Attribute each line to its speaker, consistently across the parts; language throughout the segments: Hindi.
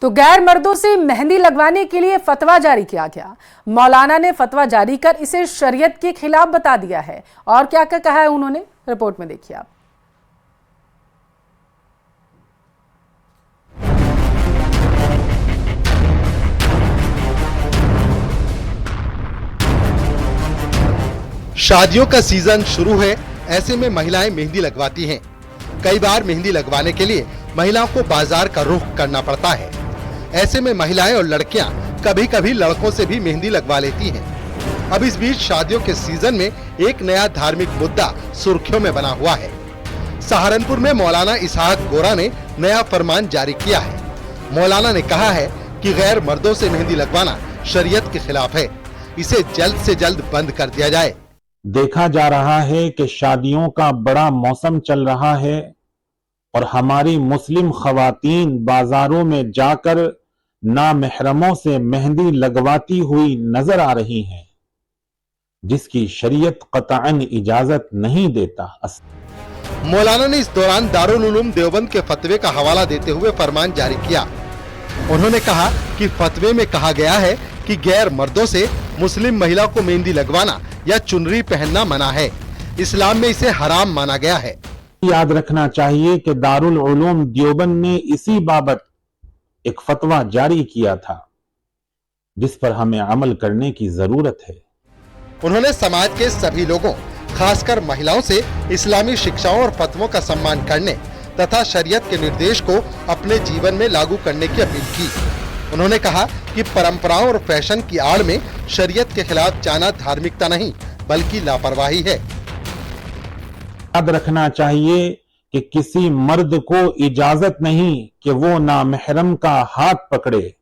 Speaker 1: तो गैर मर्दों से मेहंदी लगवाने के लिए फतवा जारी किया गया। मौलाना ने फतवा जारी कर इसे शरीयत के खिलाफ बता दिया है। और क्या क्या कहा है उन्होंने, रिपोर्ट में देखिए आप।
Speaker 2: शादियों का सीजन शुरू है, ऐसे में महिलाएं मेहंदी लगवाती हैं। कई बार मेहंदी लगवाने के लिए महिलाओं को बाजार का रुख करना पड़ता है। ऐसे में महिलाएं और लड़कियां कभी कभी लड़कों से भी मेहंदी लगवा लेती हैं। अब इस बीच शादियों के सीजन में एक नया धार्मिक मुद्दा सुर्खियों में बना हुआ है। सहारनपुर में मौलाना इसहाक गोरा ने नया फरमान जारी किया है। मौलाना ने कहा है कि गैर मर्दों से मेहंदी लगवाना शरीयत के खिलाफ है, इसे जल्द से जल्द बंद कर दिया जाए।
Speaker 3: देखा जा रहा है कि शादियों का बड़ा मौसम चल रहा है और हमारी मुस्लिम खवातीन बाजारों में जाकर नामहरमों से मेहंदी लगवाती हुई नजर आ रही हैं, जिसकी शरीयत कतअन इजाजत नहीं देता।
Speaker 2: मौलाना ने इस दौरान दारुल उलूम देवबंद के फतवे का हवाला देते हुए फरमान जारी किया। उन्होंने कहा कि फतवे में कहा गया है कि गैर मर्दों से मुस्लिम महिला को मेहंदी लगवाना या चुनरी पहनना मना है। इस्लाम में इसे हराम माना गया है।
Speaker 3: याद रखना चाहिए कि दारुल उलूम देवबंद ने इसी बाबत एक फतवा जारी किया था, जिस पर हमें अमल करने की जरूरत है।
Speaker 2: उन्होंने समाज के सभी लोगों, खासकर महिलाओं से इस्लामी शिक्षाओं और फतवों का सम्मान करने तथा शरीयत के निर्देश को अपने जीवन में लागू करने की अपील की। उन्होंने कहा कि परंपराओं और फैशन की आड़ में शरीयत के खिलाफ जाना धार्मिकता नहीं बल्कि लापरवाही है।
Speaker 3: याद रखना चाहिए कि किसी मर्द को इजाजत नहीं कि वो नामहरम का हाथ पकड़े।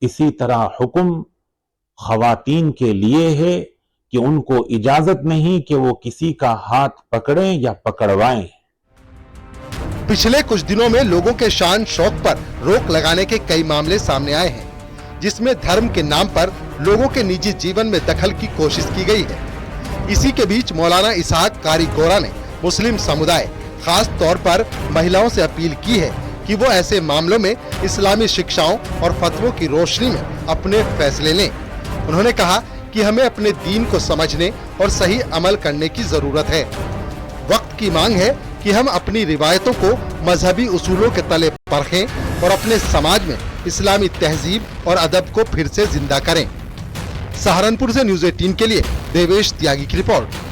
Speaker 3: इसी तरह हुक्म खवातीन के लिए है कि उनको इजाजत नहीं कि वो किसी का हाथ पकड़ें या पकड़वाएं।
Speaker 2: पिछले कुछ दिनों में लोगों के शान शौक पर रोक लगाने के कई मामले सामने आए हैं, जिसमें धर्म के नाम पर लोगों के निजी जीवन में दखल की कोशिश की गई है। इसी के बीच मौलाना इसहाक कारी गोरा ने मुस्लिम समुदाय, खास तौर पर महिलाओं से अपील की है कि वो ऐसे मामलों में इस्लामी शिक्षाओं और फतवों की रोशनी में अपने फैसले लें। उन्होंने कहा कि हमें अपने दीन को समझने और सही अमल करने की जरूरत है। वक्त की मांग है कि हम अपनी रिवायतों को मजहबी उसूलों के तले परखें और अपने समाज में इस्लामी तहजीब और अदब को फिर से जिंदा करें। सहारनपुर से न्यूज़ 18 के लिए देवेश त्यागी की रिपोर्ट।